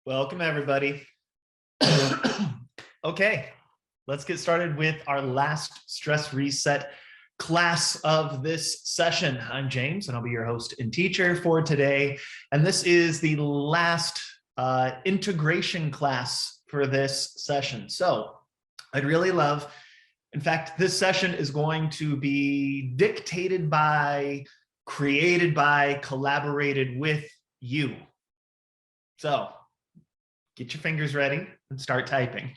Welcome, everybody. Okay, let's get started with our last stress reset class of this session. I'm James, and I'll be your host and teacher for today. And this is the last integration class for this session. So I'd really love, in fact, this session is going to be dictated by, created by, collaborated with you. So get your fingers ready and start typing.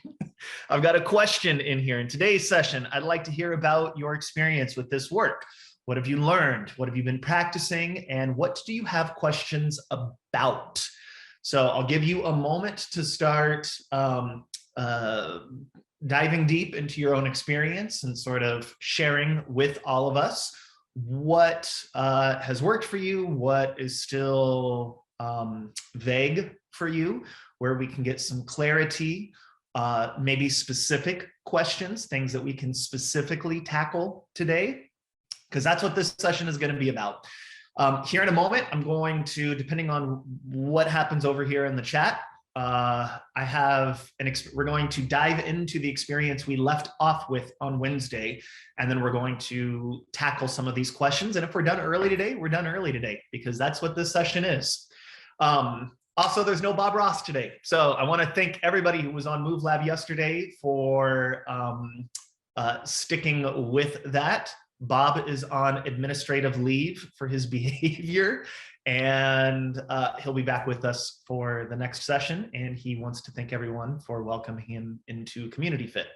I've got a question in here. In today's session, I'd like to hear about your experience with this work. What have you learned? What have you been practicing? And what do you have questions about? So I'll give you a moment to start diving deep into your own experience and sort of sharing with all of us what has worked for you, what is still vague for you, where we can get some clarity, maybe specific questions, things that we can specifically tackle today, because that's what this session is going to be about. Here in a moment, I'm going to, depending on what happens over here in the chat, we're going to dive into the experience we left off with on Wednesday, and then we're going to tackle some of these questions. And if we're done early today, we're done early today, because that's what this session is. Also, there's no Bob Ross today. So I want to thank everybody who was on Move Lab yesterday for sticking with that. Bob is on administrative leave for his behavior, and he'll be back with us for the next session. And he wants to thank everyone for welcoming him into CommunityFIT.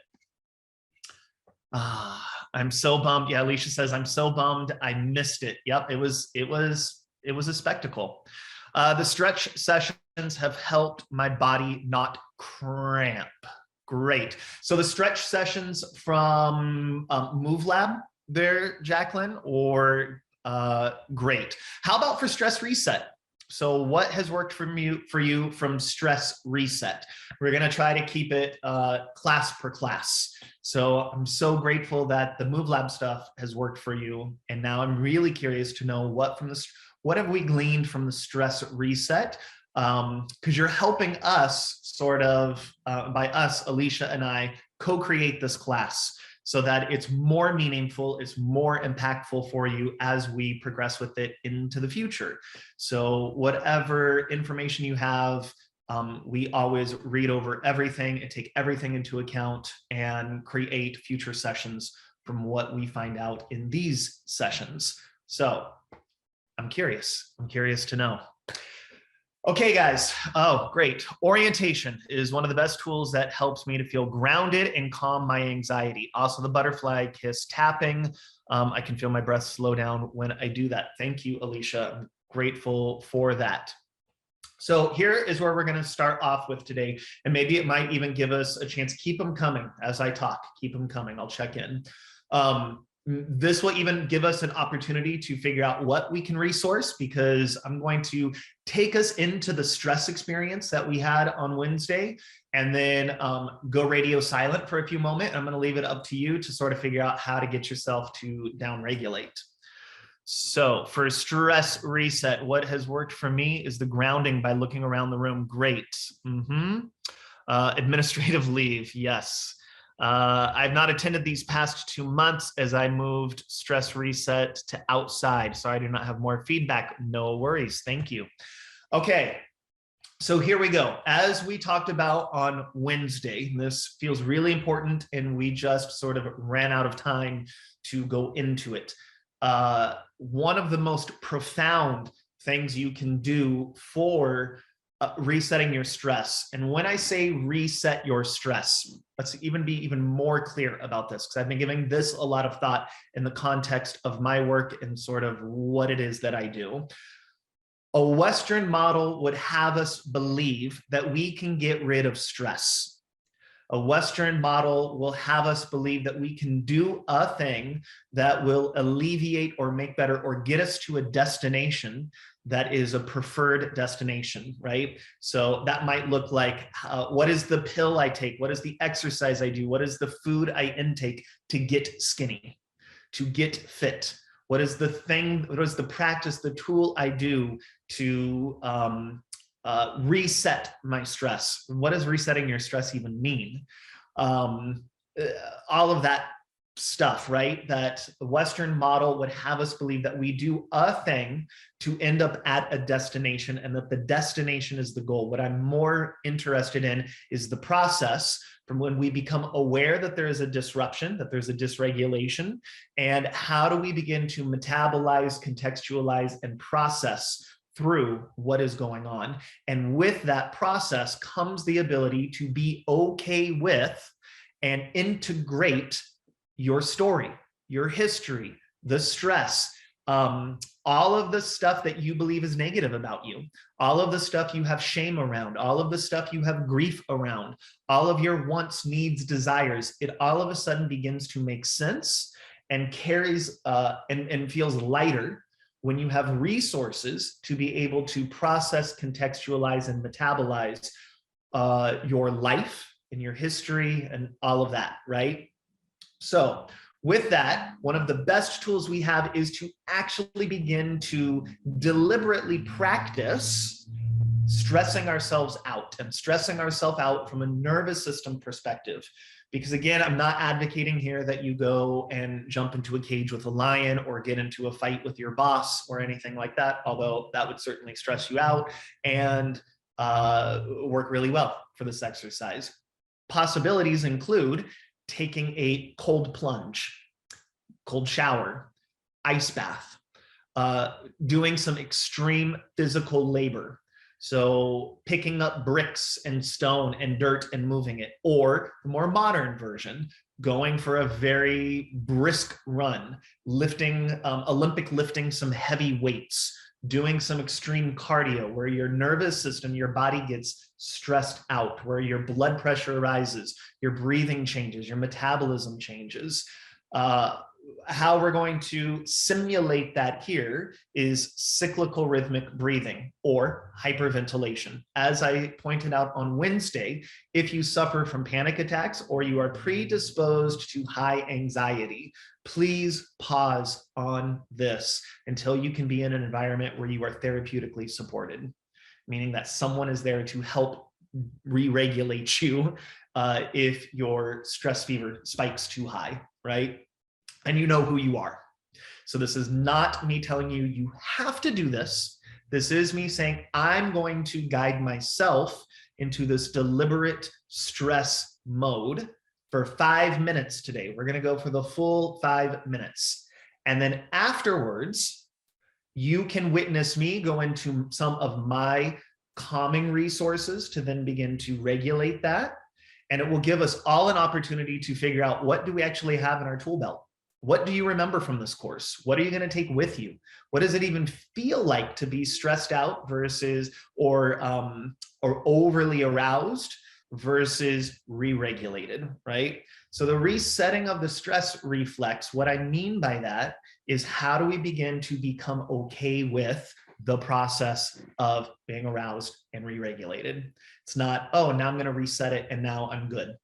I'm so bummed. Yeah, Alicia says, I'm so bummed I missed it. Yep, it was a spectacle. The stretch sessions have helped my body not cramp. Great. So the stretch sessions from Move Lab there, Jacqueline, or great. How about for stress reset? So what has worked for you from stress reset? We're going to try to keep it class per class. So I'm so grateful that the Move Lab stuff has worked for you. And now I'm really curious to know what have we gleaned from the stress reset? Because you're helping us sort of, by us, Alicia and I, co-create this class so that it's more meaningful, it's more impactful for you as we progress with it into the future. So whatever information you have, we always read over everything and take everything into account and create future sessions from what we find out in these sessions. So I'm curious to know. Okay, guys. Oh, great. Orientation is one of the best tools that helps me to feel grounded and calm my anxiety. Also, the butterfly kiss tapping. I can feel my breath slow down when I do that. Thank you, Alicia. I'm grateful for that. So here is where we're going to start off with today. And maybe it might even give us a chance. Keep them coming as I talk. Keep them coming. I'll check in. This will even give us an opportunity to figure out what we can resource, because I'm going to take us into the stress experience that we had on Wednesday, and then go radio silent for a few moments. I'm going to leave it up to you to sort of figure out how to get yourself to downregulate. So for stress reset, what has worked for me is the grounding by looking around the room. Great. Administrative leave. Yes. I've not attended these past 2 months as I moved stress reset to outside. So I do not have more feedback. No worries. Thank you. Okay. So here we go. As we talked about on Wednesday, this feels really important, and we just sort of ran out of time to go into it. One of the most profound things you can do for resetting your stress. And when I say reset your stress, let's be even more clear about this, because I've been giving this a lot of thought in the context of my work and sort of what it is that I do. A Western model would have us believe that we can get rid of stress. A Western model will have us believe that we can do a thing that will alleviate or make better or get us to a destination that is a preferred destination, right? So that might look like, what is the pill I take? What is the exercise I do? What is the food I intake to get skinny, to get fit? What is the thing, what is the practice, the tool I do to reset my stress. What does resetting your stress even mean? All of that stuff, right? That the Western model would have us believe that we do a thing to end up at a destination and that the destination is the goal. What I'm more interested in is the process from when we become aware that there is a disruption, that there's a dysregulation, and how do we begin to metabolize, contextualize, and process through what is going on. And with that process comes the ability to be okay with and integrate your story, your history, the stress, all of the stuff that you believe is negative about you, all of the stuff you have shame around, all of the stuff you have grief around, all of your wants, needs, desires, it all of a sudden begins to make sense and carries and feels lighter when you have resources to be able to process, contextualize, and metabolize your life and your history and all of that, right? So with that, one of the best tools we have is to actually begin to deliberately practice stressing ourselves out and stressing ourselves out from a nervous system perspective. Because again, I'm not advocating here that you go and jump into a cage with a lion or get into a fight with your boss or anything like that, although that would certainly stress you out and work really well for this exercise. Possibilities include taking a cold plunge, cold shower, ice bath, doing some extreme physical labor. So picking up bricks and stone and dirt and moving it, or the more modern version, going for a very brisk run, lifting, Olympic lifting some heavy weights, doing some extreme cardio where your nervous system, your body gets stressed out, where your blood pressure rises, your breathing changes, your metabolism changes. How we're going to simulate that here is cyclical rhythmic breathing or hyperventilation. As I pointed out on Wednesday, if you suffer from panic attacks or you are predisposed to high anxiety, please pause on this until you can be in an environment where you are therapeutically supported, meaning that someone is there to help re-regulate you if your stress fever spikes too high, right? And you know who you are. So this is not me telling you, you have to do this. This is me saying, I'm going to guide myself into this deliberate stress mode for 5 minutes today. We're going to go for the full 5 minutes. And then afterwards, you can witness me go into some of my calming resources to then begin to regulate that. And it will give us all an opportunity to figure out, what do we actually have in our tool belt? What do you remember from this course? What are you going to take with you? What does it even feel like to be stressed out versus or overly aroused versus re-regulated, right? So the resetting of the stress reflex, what I mean by that is, how do we begin to become okay with the process of being aroused and re-regulated? It's not, oh, now I'm going to reset it and now I'm good,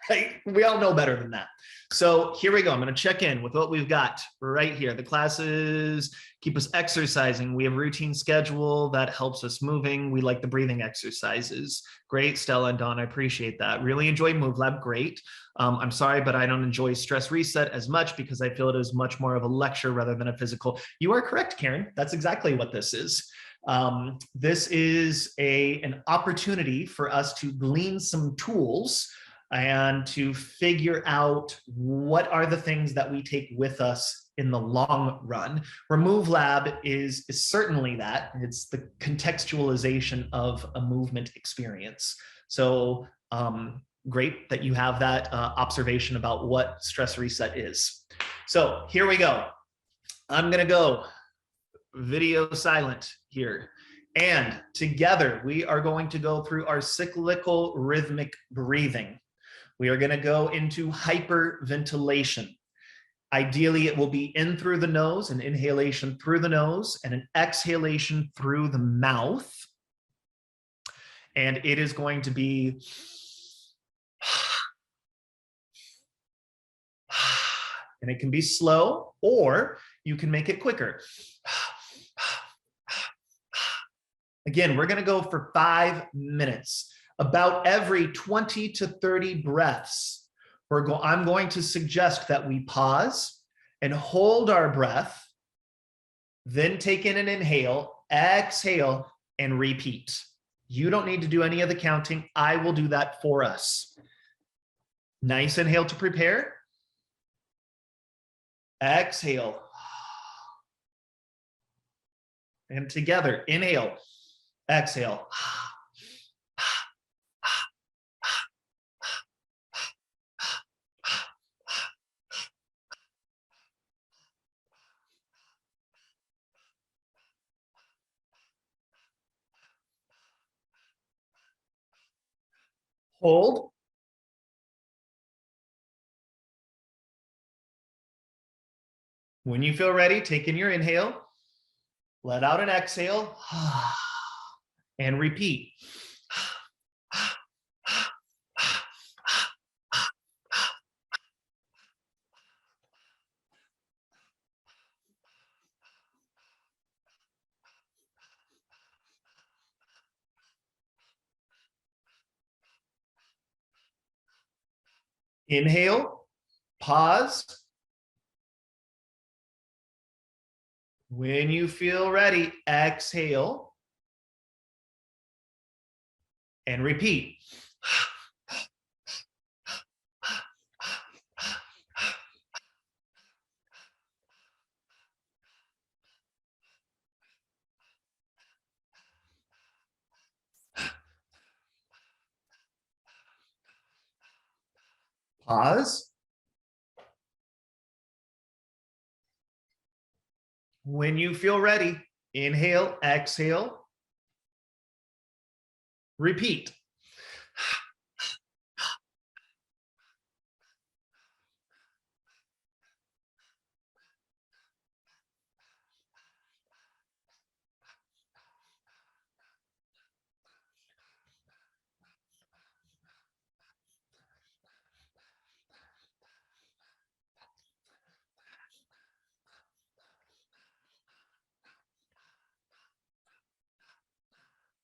right? We all know better than that. So here we go. I'm going to check in with what we've got right here. The classes keep us exercising. We have a routine schedule that helps us moving. We like the breathing exercises. Great, Stella and Dawn, I appreciate that. Really enjoy Move Lab. Great. I'm sorry, but I don't enjoy Stress Reset as much because I feel it is much more of a lecture rather than a physical. You are correct, Karen. That's exactly what this is. This is an opportunity for us to glean some tools and to figure out what are the things that we take with us in the long run. Remove Lab is certainly that. It's the contextualization of a movement experience. So great that you have that observation about what stress reset is. So here we go. I'm gonna go video silent here. And together we are going to go through our cyclical rhythmic breathing. We are going to go into hyperventilation. Ideally, it will be in through the nose, an inhalation through the nose, and an exhalation through the mouth. And it is going to be and it can be slow, or you can make it quicker. Again, we're going to go for 5 minutes. About every 20 to 30 breaths, I'm going to suggest that we pause and hold our breath, then take in an inhale, exhale, and repeat. You don't need to do any of the counting. I will do that for us. Nice inhale to prepare. Exhale. And together, inhale, exhale. Hold. When you feel ready, take in your inhale, let out an exhale, and repeat. Inhale, pause. When you feel ready, exhale and repeat. Pause. When you feel ready, inhale, exhale, repeat.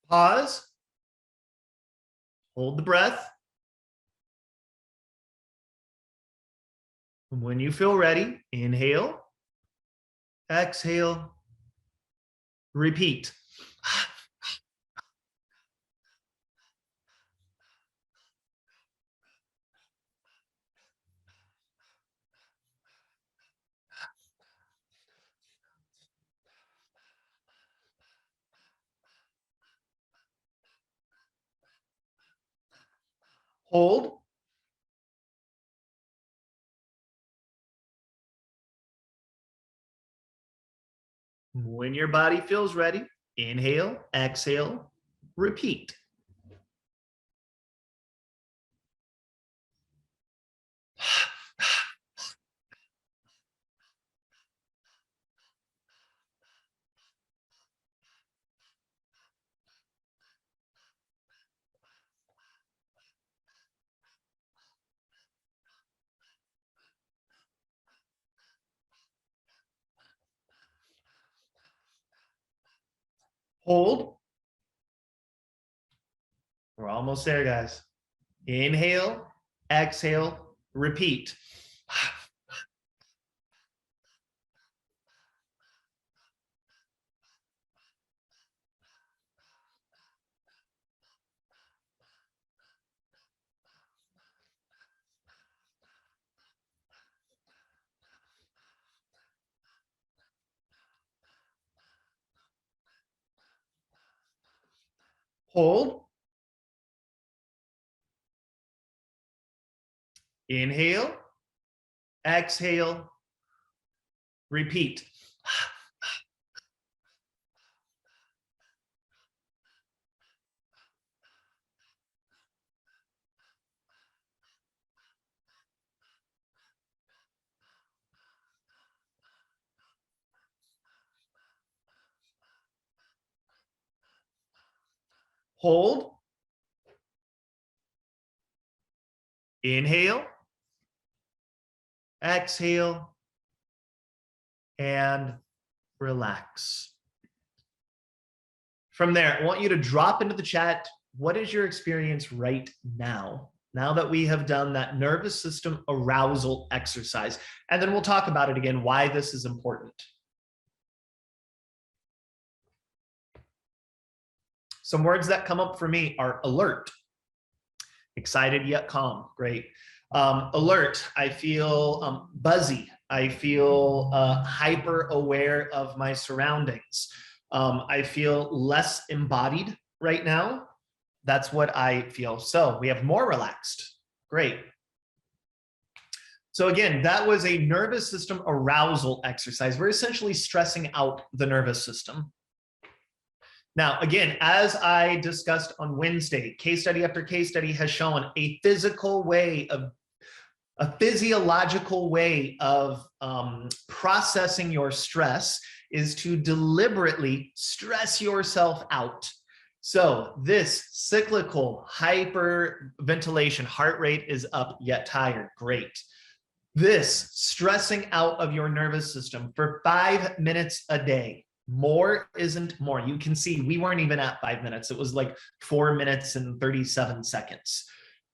Pause. Hold the breath. When you feel ready, inhale, exhale, repeat. Hold. When your body feels ready, inhale, exhale, repeat. Hold. We're almost there, guys. Inhale, exhale, repeat. Hold. Inhale, exhale, repeat. Hold. Inhale, exhale, and relax. From there, I want you to drop into the chat, what is your experience right now? Now that we have done that nervous system arousal exercise, and then we'll talk about it again, why this is important. Some words that come up for me are alert, excited yet calm, great. Alert, I feel buzzy. I feel hyper aware of my surroundings. I feel less embodied right now. That's what I feel. So we have more relaxed. Great. So again, that was a nervous system arousal exercise. We're essentially stressing out the nervous system. Now, again, as I discussed on Wednesday, case study after case study has shown a physiological way of processing your stress is to deliberately stress yourself out. So this cyclical hyperventilation, heart rate is up yet tired, great. This stressing out of your nervous system for 5 minutes a day. More isn't more. You can see we weren't even at 5 minutes. It was like 4 minutes and 37 seconds.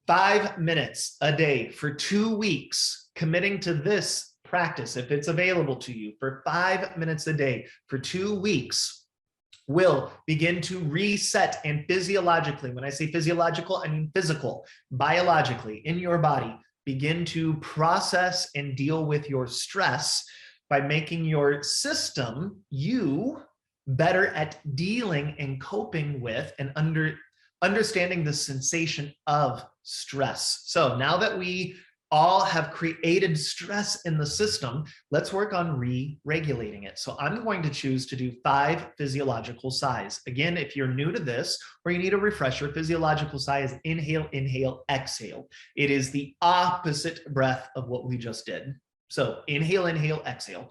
5 minutes a day for 2 weeks, committing to this practice, if it's available to you, for 5 minutes a day for 2 weeks, will begin to reset and physiologically, when I say physiological, I mean physical, biologically in your body, begin to process and deal with your stress by making your system, you, better at dealing and coping with and understanding the sensation of stress. So now that we all have created stress in the system, let's work on re-regulating it. So I'm going to choose to do 5 physiological sighs. Again, if you're new to this or you need a refresher, physiological sigh is inhale, inhale, exhale. It is the opposite breath of what we just did. So inhale, inhale, exhale.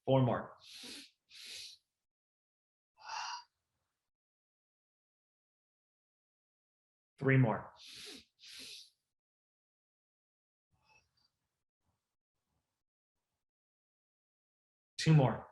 Four more. 3 more. 2 more.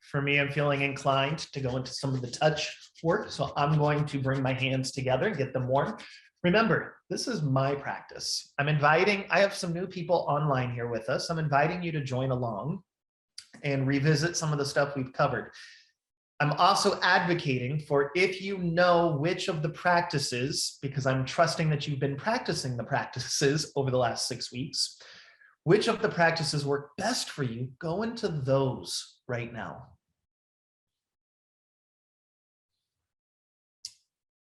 For me, I'm feeling inclined to go into some of the touch work. So I'm going to bring my hands together, get them warm. Remember, this is my practice. I have some new people online here with us. I'm inviting you to join along and revisit some of the stuff we've covered. I'm also advocating for, if you know which of the practices, because I'm trusting that you've been practicing the practices over the last 6 weeks, which of the practices work best for you, go into those right now.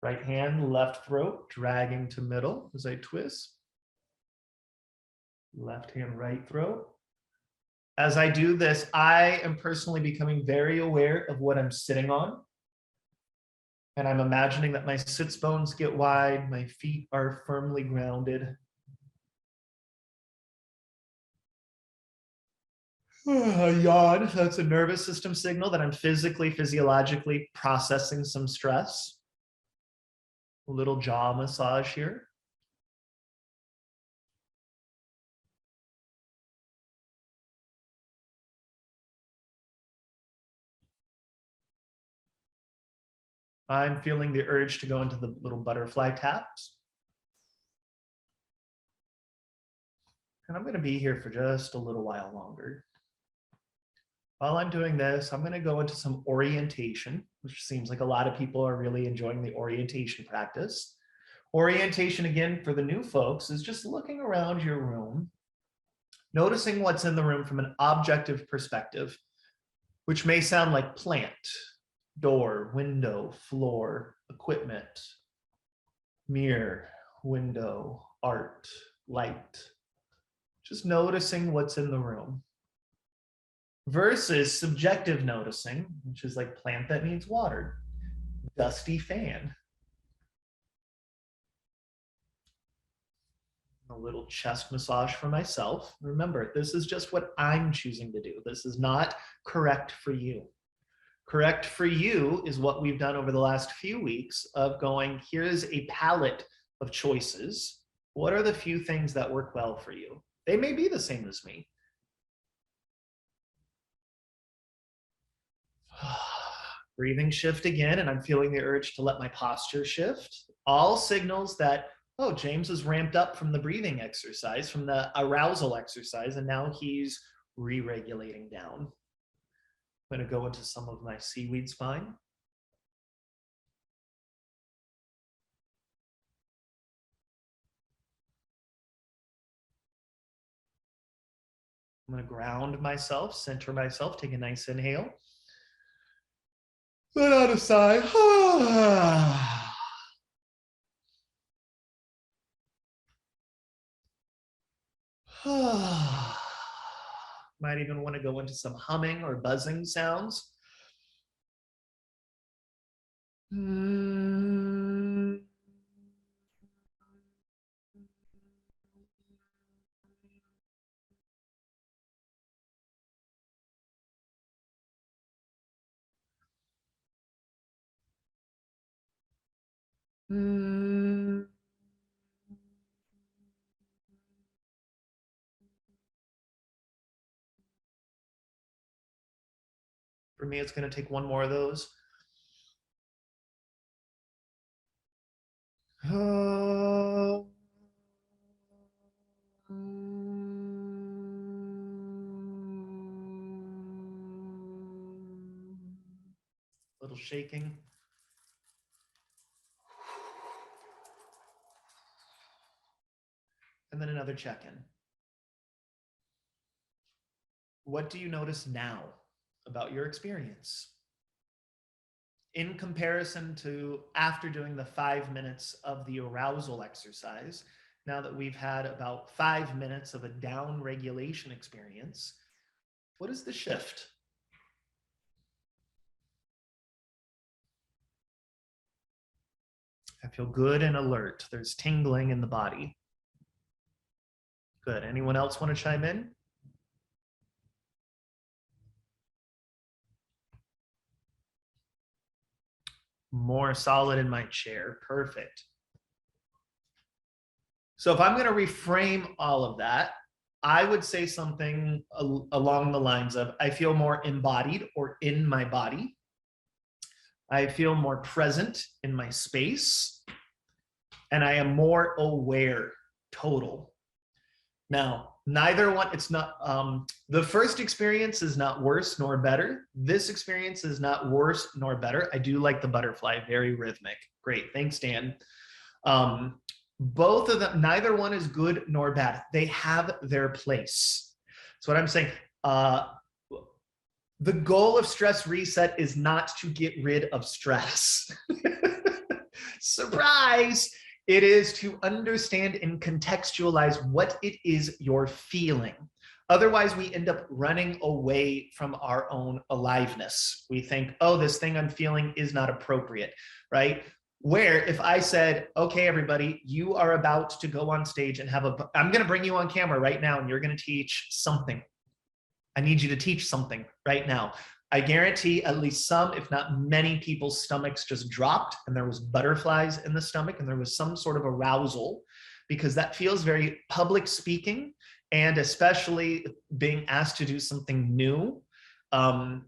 Right hand, left throat, dragging to middle as I twist. Left hand, right throat. As I do this, I am personally becoming very aware of what I'm sitting on. And I'm imagining that my sits bones get wide, my feet are firmly grounded. Yawn, that's a nervous system signal that I'm physiologically processing some stress. A little jaw massage here. I'm feeling the urge to go into the little butterfly taps. And I'm going to be here for just a little while longer. While I'm doing this, I'm going to go into some orientation, which seems like a lot of people are really enjoying the orientation practice. Orientation, again, for the new folks, is just looking around your room, noticing what's in the room from an objective perspective, which may sound like plant, door, window, floor, equipment, mirror, window, art, light. Just noticing what's in the room. Versus subjective noticing, which is like plant that needs watered, dusty fan. A little chest massage for myself. Remember, this is just what I'm choosing to do. This is not correct for you. Correct for you is what we've done over the last few weeks of going, here's a palette of choices. What are the few things that work well for you? They may be the same as me. Breathing shift again, and I'm feeling the urge to let my posture shift. All signals that, oh, James is ramped up from the breathing exercise, from the arousal exercise, and now he's re-regulating down. I'm going to go into some of my seaweed spine. I'm going to ground myself, center myself, take a nice inhale. Let out a sigh. Might even want to go into some humming or buzzing sounds. For me, it's going to take one more of those. Little shaking. And then another check-in. What do you notice now about your experience? In comparison to after doing the 5 minutes of the arousal exercise, now that we've had about 5 minutes of a down regulation experience, what is the shift? I feel good and alert. There's tingling in the body. Good. Anyone else want to chime in? More solid in my chair. Perfect. So if I'm going to reframe all of that, I would say something along the lines of, I feel more embodied or in my body. I feel more present in my space. And I am more aware, total. Now, neither one, it's not, the first experience is not worse nor better. This experience is not worse nor better. I do like the butterfly, very rhythmic. Great, thanks, Dan. Both of them, neither one is good nor bad. They have their place. So what I'm saying, the goal of stress reset is not to get rid of stress. Surprise! It is to understand and contextualize what it is you're feeling. Otherwise, we end up running away from our own aliveness. We think, oh, this thing I'm feeling is not appropriate, right? Where if I said, okay, everybody, you are about to go on stage and I'm going to bring you on camera right now and you're going to teach something. I need you to teach something right now. I guarantee at least some, if not many people's stomachs just dropped and there was butterflies in the stomach and there was some sort of arousal, because that feels very public speaking, and especially being asked to do something new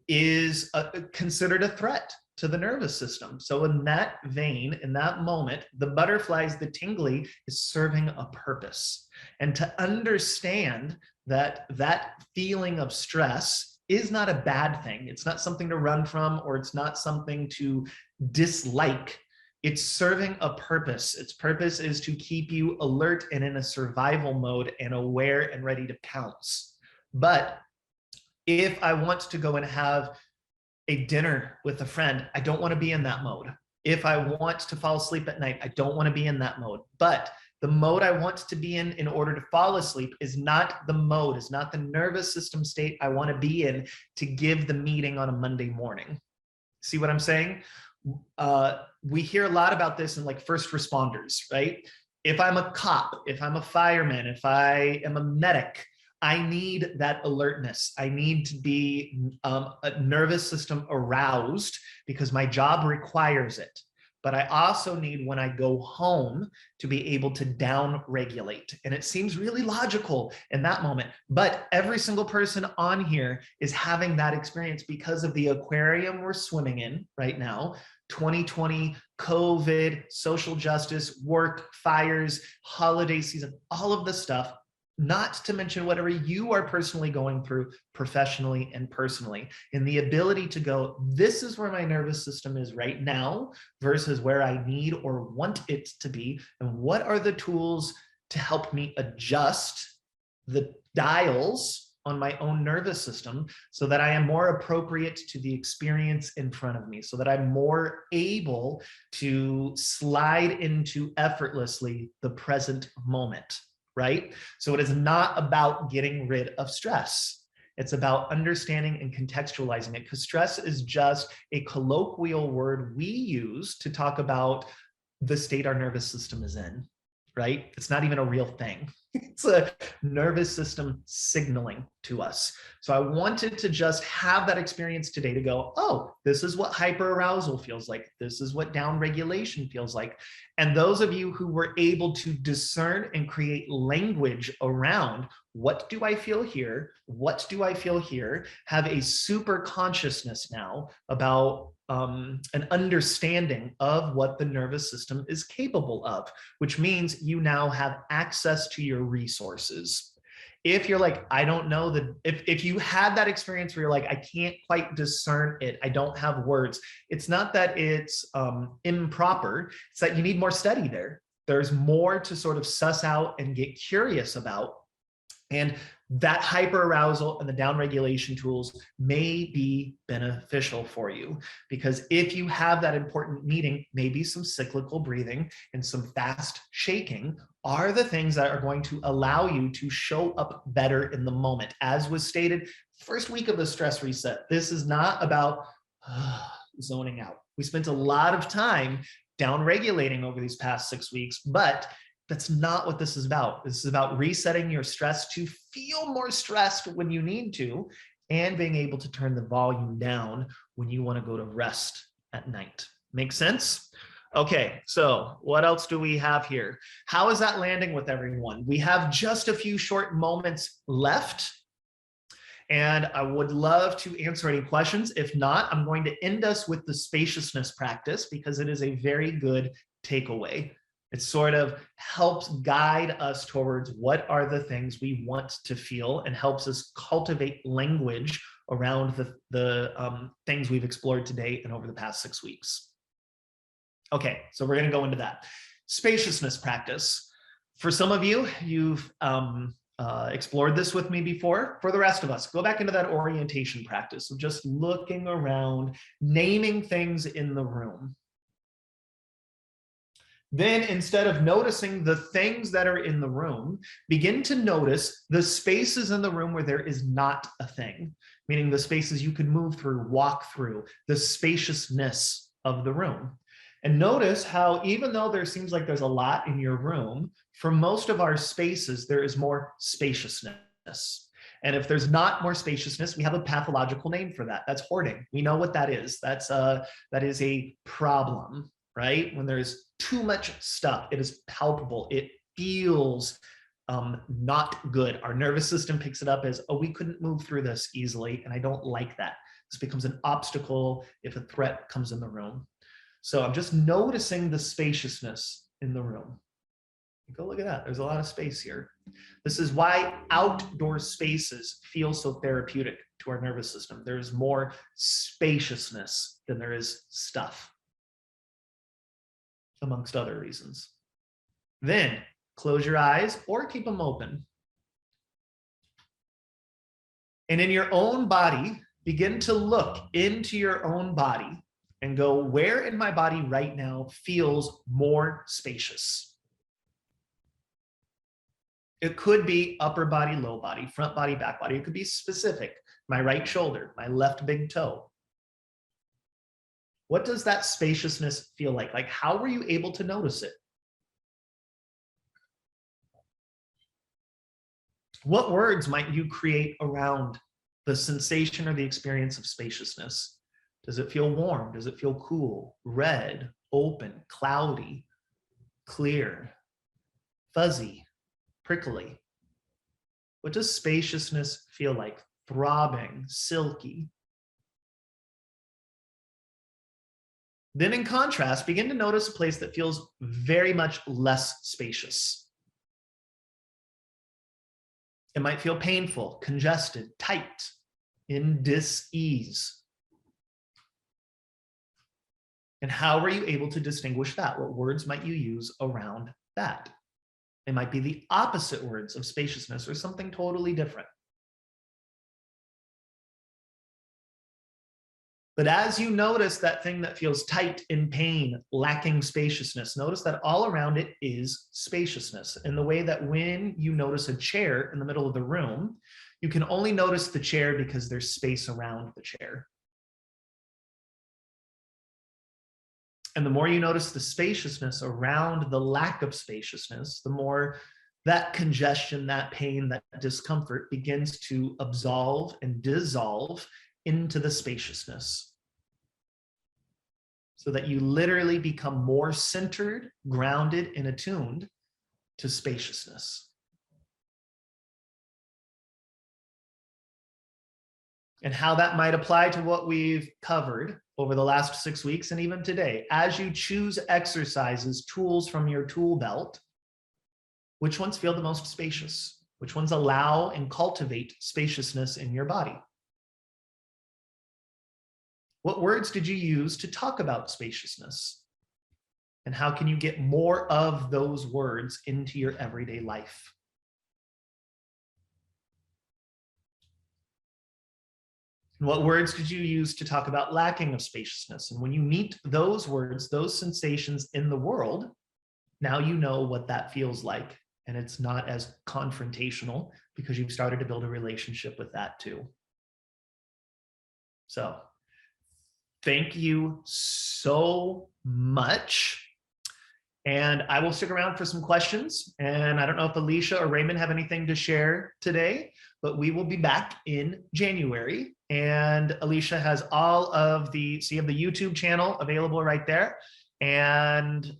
is considered a threat to the nervous system. So in that vein, in that moment, the butterflies, the tingly is serving a purpose. And to understand that that feeling of stress is not a bad thing. It's not something to run from, or it's not something to dislike. It's serving a purpose. Its purpose is to keep you alert and in a survival mode and aware and ready to pounce. But if I want to go and have a dinner with a friend, I don't want to be in that mode. If I want to fall asleep at night, I don't want to be in that mode. But the mode I want to be in order to fall asleep is not the mode, is not the nervous system state I want to be in to give the meeting on a Monday morning. See what I'm saying? We hear a lot about this in like first responders, right? If I'm a cop, if I'm a fireman, if I am a medic, I need that alertness. I need to be a nervous system aroused because my job requires it. But I also need, when I go home, to be able to down regulate. And it seems really logical in that moment. But every single person on here is having that experience because of the aquarium we're swimming in right now. 2020, COVID, social justice, work, fires, holiday season, all of this stuff, not to mention whatever you are personally going through professionally and personally. And the ability to go, this is where my nervous system is right now versus where I need or want it to be. And what are the tools to help me adjust the dials on my own nervous system so that I am more appropriate to the experience in front of me, so that I'm more able to slide into effortlessly the present moment, right? So it is not about getting rid of stress. It's about understanding and contextualizing it, because stress is just a colloquial word we use to talk about the state our nervous system is in, right? It's not even a real thing. It's a nervous system signaling to us. So I wanted to just have that experience today to go, oh, this is what hyperarousal feels like. This is what downregulation feels like. And those of you who were able to discern and create language around what do I feel here? What do I feel here? Have a super consciousness now about an understanding of what the nervous system is capable of, which means you now have access to your resources. If you're like, I don't know that, if you had that experience where you're like, I can't quite discern it, I don't have words, it's not that it's improper, it's that you need more study there. There's more to sort of suss out and get curious about. And that hyperarousal and the downregulation tools may be beneficial for you, because if you have that important meeting, maybe some cyclical breathing and some fast shaking are the things that are going to allow you to show up better in the moment. As was stated, first week of the stress reset, this is not about zoning out. We spent a lot of time downregulating over these past 6 weeks, but that's not what this is about. This is about resetting your stress to feel more stressed when you need to, and being able to turn the volume down when you want to go to rest at night. Make sense? Okay, so what else do we have here? How is that landing with everyone? We have just a few short moments left, and I would love to answer any questions. If not, I'm going to end us with the spaciousness practice because it is a very good takeaway. It sort of helps guide us towards what are the things we want to feel, and helps us cultivate language around the things we've explored today and over the past 6 weeks. Okay, so we're going to go into that. Spaciousness practice. For some of you, you've explored this with me before. For the rest of us, go back into that orientation practice of just looking around, naming things in the room. Then, instead of noticing the things that are in the room, begin to notice the spaces in the room where there is not a thing, meaning the spaces you can move through, walk through, the spaciousness of the room. And notice how, even though there seems like there's a lot in your room, for most of our spaces, there is more spaciousness. And if there's not more spaciousness, we have a pathological name for that. That's hoarding. We know what that is. That is a problem, right? When there's too much stuff, it is palpable. It feels not good. Our nervous system picks it up as, oh, we couldn't move through this easily, and I don't like that. This becomes an obstacle if a threat comes in the room. So I'm just noticing the spaciousness in the room. Go look at that. There's a lot of space here. This is why outdoor spaces feel so therapeutic to our nervous system. There's more spaciousness than there is stuff, amongst other reasons. Then close your eyes or keep them open. And in your own body, begin to look into your own body and go, where in my body right now feels more spacious? It could be upper body, low body, front body, back body. It could be specific. My right shoulder, my left big toe. What does that spaciousness feel like? Like, how were you able to notice it? What words might you create around the sensation or the experience of spaciousness? Does it feel warm? Does it feel cool, red, open, cloudy, clear, fuzzy, prickly? What does spaciousness feel like? Throbbing, silky. Then in contrast, begin to notice a place that feels very much less spacious. It might feel painful, congested, tight, in dis-ease. And how were you able to distinguish that? What words might you use around that? It might be the opposite words of spaciousness or something totally different. But as you notice that thing that feels tight, in pain, lacking spaciousness, notice that all around it is spaciousness, in the way that when you notice a chair in the middle of the room, you can only notice the chair because there's space around the chair. And the more you notice the spaciousness around the lack of spaciousness, the more that congestion, that pain, that discomfort begins to absolve and dissolve into the spaciousness, so that you literally become more centered, grounded, and attuned to spaciousness. And how that might apply to what we've covered over the last 6 weeks and even today. As you choose exercises, tools from your tool belt, which ones feel the most spacious? Which ones allow and cultivate spaciousness in your body? What words did you use to talk about spaciousness? And how can you get more of those words into your everyday life? And what words did you use to talk about lacking of spaciousness? And when you meet those words, those sensations in the world, now you know what that feels like. And it's not as confrontational because you've started to build a relationship with that too. So thank you so much. And I will stick around for some questions. And I don't know if Alicia or Raymond have anything to share today, but we will be back in January. And Alicia has all of the, so you have the YouTube channel available right there. And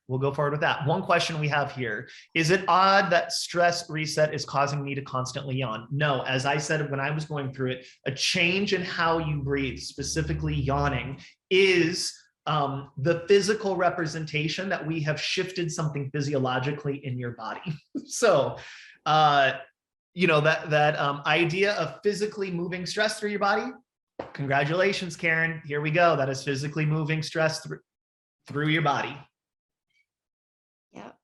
we'll go forward with that. One question we have here: is it odd that stress reset is causing me to constantly yawn? No, as I said when I was going through it, a change in how you breathe, specifically yawning, is the physical representation that we have shifted something physiologically in your body. So, you know, that idea of physically moving stress through your body, congratulations, Karen. Here we go. That is physically moving stress through your body. Yep.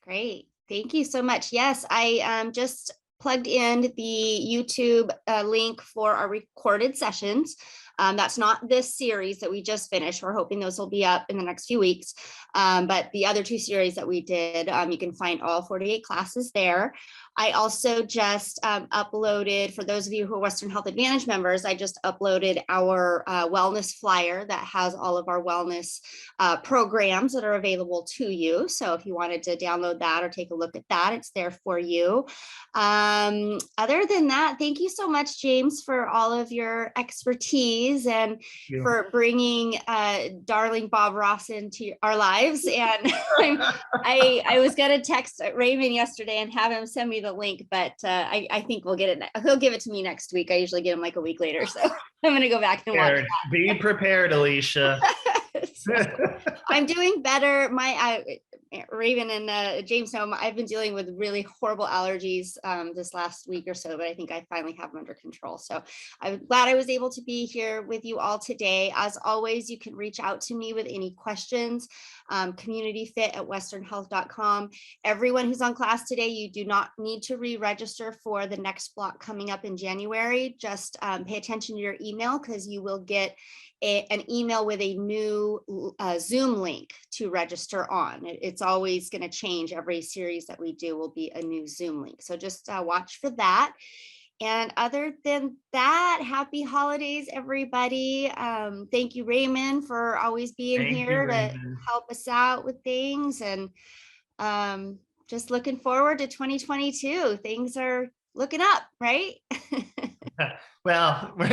Great. Thank you so much. Yes, I just plugged in the YouTube link for our recorded sessions. That's not this series that we just finished. We're hoping those will be up in the next few weeks. But the other 2 series that we did, you can find all 48 classes there. I also just uploaded, for those of you who are Western Health Advantage members, I just uploaded our wellness flyer that has all of our wellness programs that are available to you. So if you wanted to download that or take a look at that, it's there for you. Other than that, thank you so much, James, for all of your expertise and for bringing darling Bob Ross into our lives. And I was going to text Raymond yesterday and have him send me the link, but I think we'll get it. He'll give it to me next week. I usually get him like a week later. So I'm going to go back and watch that. Be prepared, Alicia. So, I'm doing better. Raven and James know I've been dealing with really horrible allergies this last week or so, but I think I finally have them under control. So I'm glad I was able to be here with you all today. As always, you can reach out to me with any questions. CommunityFIT@westernhealth.com. Everyone who's on class today, you do not need to re-register for the next block coming up in January. Just pay attention to your email, because you will get an email with a new Zoom link to register on. It's always going to change. Every series that we do will be a new Zoom link. So just watch for that. And other than that, happy holidays, everybody. Thank you, Raymond, for always being here to help us out with things. And just looking forward to 2022. Things are looking up, right? Well, I'm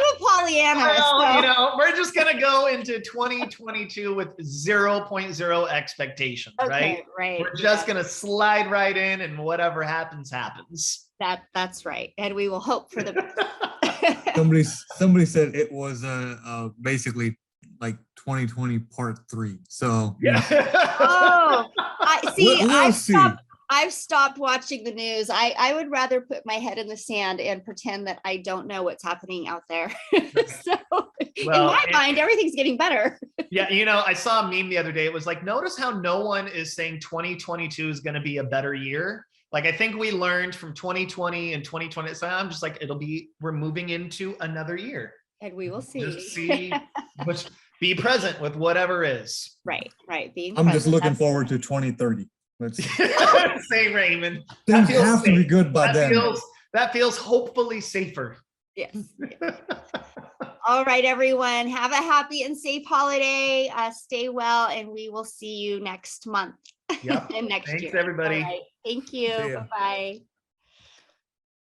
a Pollyanna. well, So. you know, we're just gonna go into 2022 with 0.0 expectations, right? Right. We're just gonna slide right in, and whatever happens, happens. That's right. And we will hope for the best. Somebody said it was basically like 2020 part 3. So Yeah. Oh, I see. We'll see. I've stopped watching the news. I would rather put my head in the sand and pretend that I don't know what's happening out there. So in my mind, everything's getting better. Yeah, you know, I saw a meme the other day. It was like, notice how no one is saying 2022 is going to be a better year. Like, I think we learned from 2020 and 2020. So I'm just like, we're moving into another year. And we will see. Just be present with whatever is. Right. I'm just looking forward to 2030. Let's say Raymond. Things have to be good by then. That feels hopefully safer. Yes. All right, everyone. Have a happy and safe holiday. Stay well, and we will see you next month. Yep. And next year. Thanks, everybody. All right. Thank you. Bye-bye.